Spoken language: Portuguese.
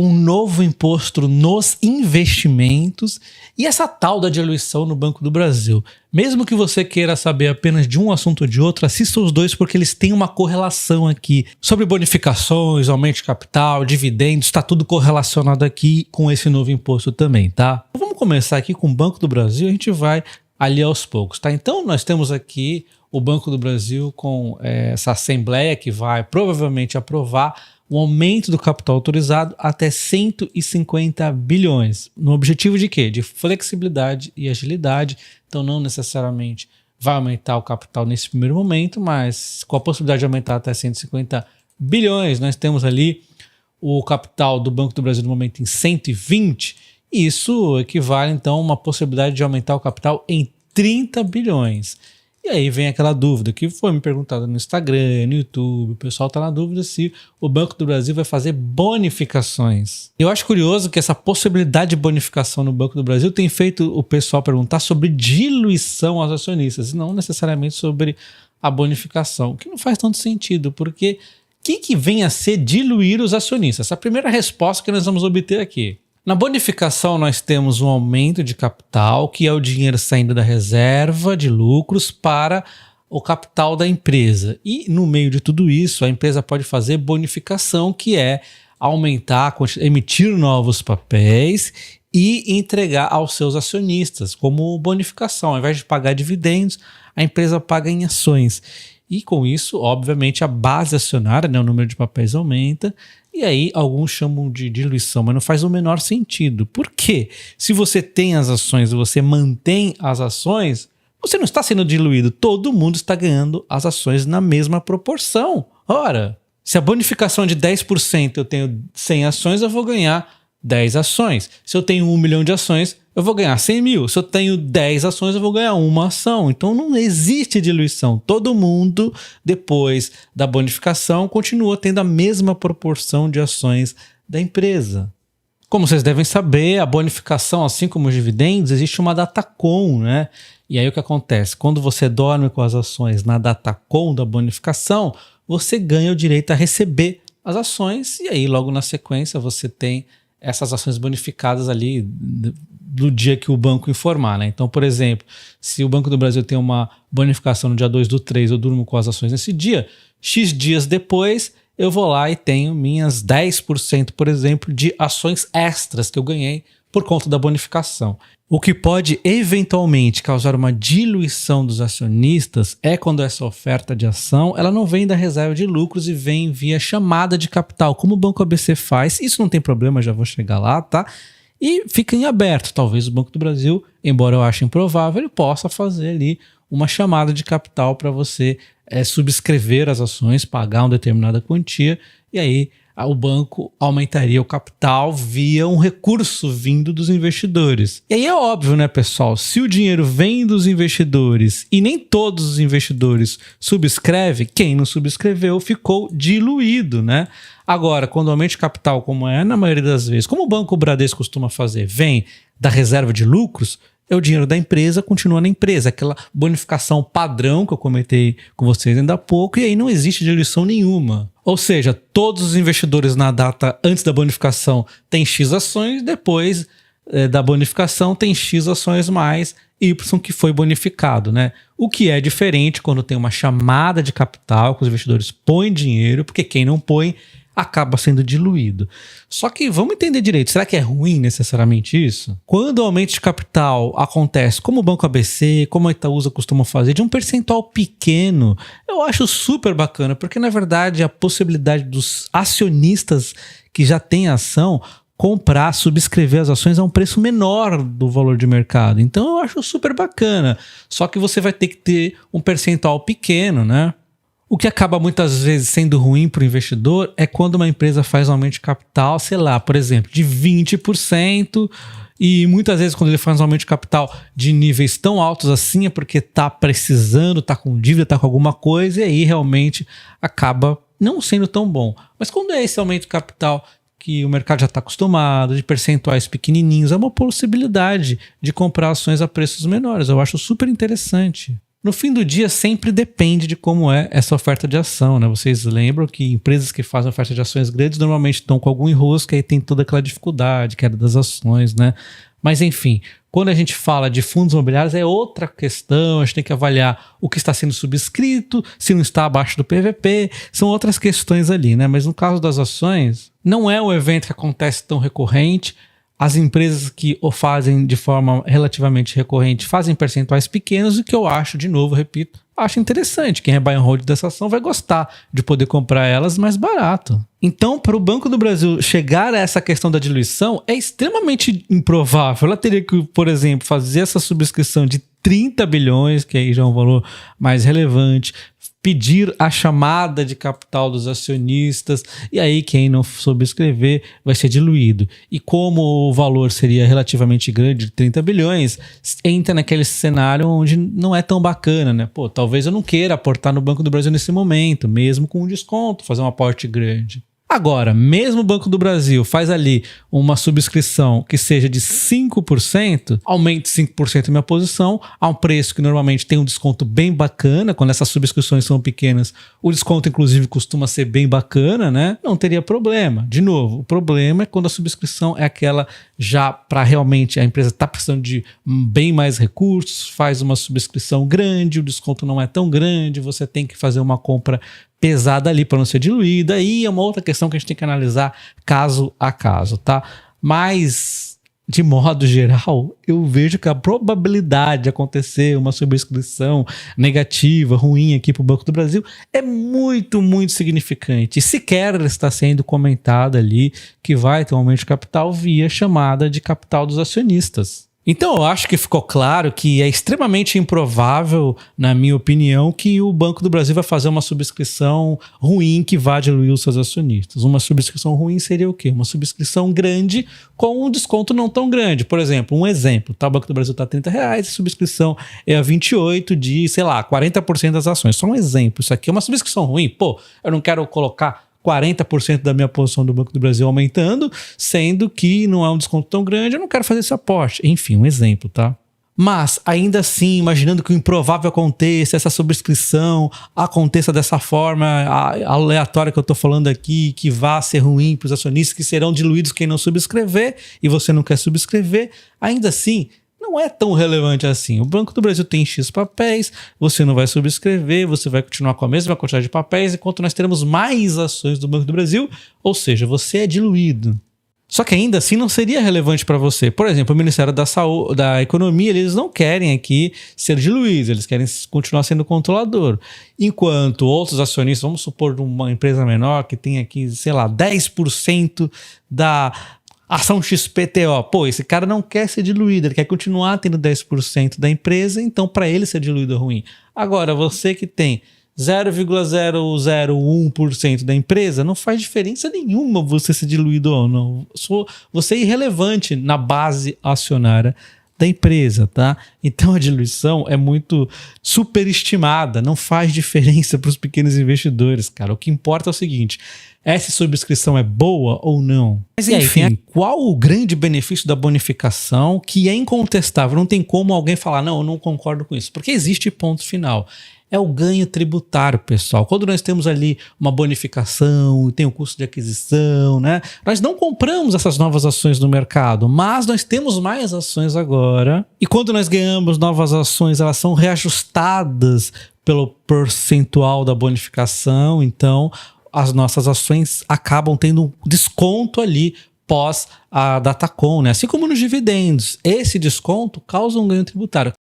um novo imposto nos investimentos e essa tal da diluição no Banco do Brasil. Mesmo que você queira saber apenas de um assunto ou de outro, assista os dois porque eles têm uma correlação aqui. Sobre bonificações, aumento de capital, dividendos, está tudo correlacionado aqui com esse novo imposto também, tá? Vamos começar aqui com o Banco do Brasil, a gente vai ali aos poucos, tá? Então nós temos aqui o Banco do Brasil com essa assembleia que vai provavelmente aprovar o aumento do capital autorizado até 150 bilhões. No objetivo de quê? De flexibilidade e agilidade. Então não necessariamente vai aumentar o capital nesse primeiro momento, mas com a possibilidade de aumentar até 150 bilhões. Nós temos ali o capital do Banco do Brasil no momento em 120. Isso equivale então a uma possibilidade de aumentar o capital em 30 bilhões. E aí vem aquela dúvida que foi me perguntada no Instagram, no YouTube, o pessoal está na dúvida se o Banco do Brasil vai fazer bonificações. Eu acho curioso que essa possibilidade de bonificação no Banco do Brasil tem feito o pessoal perguntar sobre diluição aos acionistas, e não necessariamente sobre a bonificação, o que não faz tanto sentido, porque o que vem a ser diluir os acionistas? Essa é a primeira resposta que nós vamos obter aqui. Na bonificação nós temos um aumento de capital, que é o dinheiro saindo da reserva de lucros para o capital da empresa. E no meio de tudo isso, a empresa pode fazer bonificação, que é aumentar, emitir novos papéis e entregar aos seus acionistas, como bonificação. Ao invés de pagar dividendos, a empresa paga em ações. E com isso, obviamente, a base acionária, né, o número de papéis aumenta. E aí alguns chamam de diluição, mas não faz o menor sentido. Por quê? Se você tem as ações e você mantém as ações, você não está sendo diluído. Todo mundo está ganhando as ações na mesma proporção. Ora, se a bonificação é de 10%, eu tenho 100 ações, eu vou ganhar 10 ações. Se eu tenho 1 milhão de ações, eu vou ganhar 100 mil. Se eu tenho 10 ações, eu vou ganhar uma ação. Então não existe diluição. Todo mundo, depois da bonificação, continua tendo a mesma proporção de ações da empresa. Como vocês devem saber, a bonificação, assim como os dividendos, existe uma datacom, né? E aí o que acontece? Quando você dorme com as ações na datacom da bonificação, você ganha o direito a receber as ações e aí logo na sequência você tem essas ações bonificadas ali do dia que o banco informar, né? Então, por exemplo, se o Banco do Brasil tem uma bonificação no dia 2/3, eu durmo com as ações nesse dia, X dias depois eu vou lá e tenho minhas 10%, por exemplo, de ações extras que eu ganhei por conta da bonificação. O que pode eventualmente causar uma diluição dos acionistas é quando essa oferta de ação ela não vem da reserva de lucros e vem via chamada de capital, como o Banco ABC faz. Isso não tem problema, já vou chegar lá, tá? E fica em aberto. Talvez o Banco do Brasil, embora eu ache improvável, ele possa fazer ali uma chamada de capital para você subscrever as ações, pagar uma determinada quantia e aí o banco aumentaria o capital via um recurso vindo dos investidores. E aí é óbvio, né, pessoal? Se o dinheiro vem dos investidores e nem todos os investidores subscrevem, quem não subscreveu ficou diluído, né? Agora, quando aumenta o capital, como é na maioria das vezes, como o Banco Bradesco costuma fazer, vem da reserva de lucros, o dinheiro da empresa continua na empresa, aquela bonificação padrão que eu comentei com vocês ainda há pouco, e aí não existe diluição nenhuma. Ou seja, todos os investidores na data antes da bonificação têm X ações, depois da bonificação tem X ações mais Y que foi bonificado, né? O que é diferente quando tem uma chamada de capital, que os investidores põem dinheiro, porque quem não põe acaba sendo diluído. Só que vamos entender direito, será que é ruim necessariamente isso? Quando o aumento de capital acontece, como o Banco ABC, como a Itaúsa costuma fazer, de um percentual pequeno, eu acho super bacana, porque na verdade a possibilidade dos acionistas que já têm ação comprar, subscrever as ações a um preço menor do valor de mercado. Então eu acho super bacana, só que você vai ter que ter um percentual pequeno, né? O que acaba muitas vezes sendo ruim para o investidor é quando uma empresa faz um aumento de capital, sei lá, por exemplo, de 20%, e muitas vezes quando ele faz um aumento de capital de níveis tão altos assim é porque está precisando, está com dívida, está com alguma coisa, e aí realmente acaba não sendo tão bom. Mas quando é esse aumento de capital que o mercado já está acostumado, de percentuais pequenininhos, é uma possibilidade de comprar ações a preços menores. Eu acho super interessante. No fim do dia, sempre depende de como é essa oferta de ação, né? Vocês lembram que empresas que fazem oferta de ações grandes normalmente estão com algum enrosco e tem toda aquela dificuldade, queda das ações, né? Mas enfim, quando a gente fala de fundos imobiliários é outra questão, a gente tem que avaliar o que está sendo subscrito, se não está abaixo do PVP, são outras questões ali, né? Mas no caso das ações, não é um evento que acontece tão recorrente. As empresas que o fazem de forma relativamente recorrente fazem percentuais pequenos, o que eu acho, de novo, repito, acho interessante. Quem é buy and hold dessa ação vai gostar de poder comprar elas mais barato. Então, para o Banco do Brasil chegar a essa questão da diluição, é extremamente improvável. Ela teria que, por exemplo, fazer essa subscrição de 30 bilhões, que aí já é um valor mais relevante, pedir a chamada de capital dos acionistas, e aí quem não subscrever vai ser diluído. E como o valor seria relativamente grande, de 30 bilhões, entra naquele cenário onde não é tão bacana, né? Pô, talvez eu não queira aportar no Banco do Brasil nesse momento, mesmo com um desconto, fazer um aporte grande. Agora, mesmo o Banco do Brasil faz ali uma subscrição que seja de 5%, aumente 5% a minha posição, a um preço que normalmente tem um desconto bem bacana. Quando essas subscrições são pequenas, o desconto inclusive costuma ser bem bacana, né? Não teria problema. De novo, o problema é quando a subscrição é aquela já para realmente a empresa está precisando de bem mais recursos, faz uma subscrição grande, o desconto não é tão grande, você tem que fazer uma compra pesada ali para não ser diluída. Aí é uma outra questão que a gente tem que analisar caso a caso, tá? Mas, de modo geral, eu vejo que a probabilidade de acontecer uma subscrição negativa, ruim aqui para o Banco do Brasil é muito, muito significante. E sequer está sendo comentado ali que vai ter um aumento de capital via chamada de capital dos acionistas. Então eu acho que ficou claro que é extremamente improvável, na minha opinião, que o Banco do Brasil vai fazer uma subscrição ruim que vá diluir os seus acionistas. Uma subscrição ruim seria o quê? Uma subscrição grande com um desconto não tão grande. Por exemplo, tá? O Banco do Brasil está a R$30, a subscrição é a 28 de, sei lá, 40% das ações. Só um exemplo. Isso aqui é uma subscrição ruim. Pô, eu não quero colocar 40% da minha posição do Banco do Brasil aumentando, sendo que não é um desconto tão grande, eu não quero fazer esse aporte. Enfim, um exemplo, tá? Mas, ainda assim, imaginando que o improvável aconteça, essa subscrição aconteça dessa forma aleatória que eu estou falando aqui, que vá ser ruim para os acionistas, que serão diluídos quem não subscrever, e você não quer subscrever, ainda assim, não é tão relevante assim. O Banco do Brasil tem X papéis, você não vai subscrever, você vai continuar com a mesma quantidade de papéis, enquanto nós teremos mais ações do Banco do Brasil, ou seja, você é diluído. Só que ainda assim não seria relevante para você. Por exemplo, o Ministério da Saúde, da Economia, eles não querem aqui ser diluídos, eles querem continuar sendo controlador. Enquanto outros acionistas, vamos supor uma empresa menor que tem aqui, sei lá, 10% da ação XPTO. Pô, esse cara não quer ser diluído, ele quer continuar tendo 10% da empresa, então para ele ser diluído é ruim. Agora, você que tem 0,001% da empresa, não faz diferença nenhuma você ser diluído ou não. Você é irrelevante na base acionária da empresa, tá? Então a diluição é muito superestimada, não faz diferença para os pequenos investidores, cara. O que importa é o seguinte: essa subscrição é boa ou não? Mas enfim, qual o grande benefício da bonificação, que é incontestável? Não tem como alguém falar, não, eu não concordo com isso, porque existe ponto final. É o ganho tributário, pessoal. Quando nós temos ali uma bonificação, tem o custo de aquisição, né? Nós não compramos essas novas ações no mercado, mas nós temos mais ações agora. E quando nós ganhamos novas ações, elas são reajustadas pelo percentual da bonificação. Então, as nossas ações acabam tendo um desconto ali pós a Datacom, né? Assim como nos dividendos. Esse desconto causa um ganho tributário.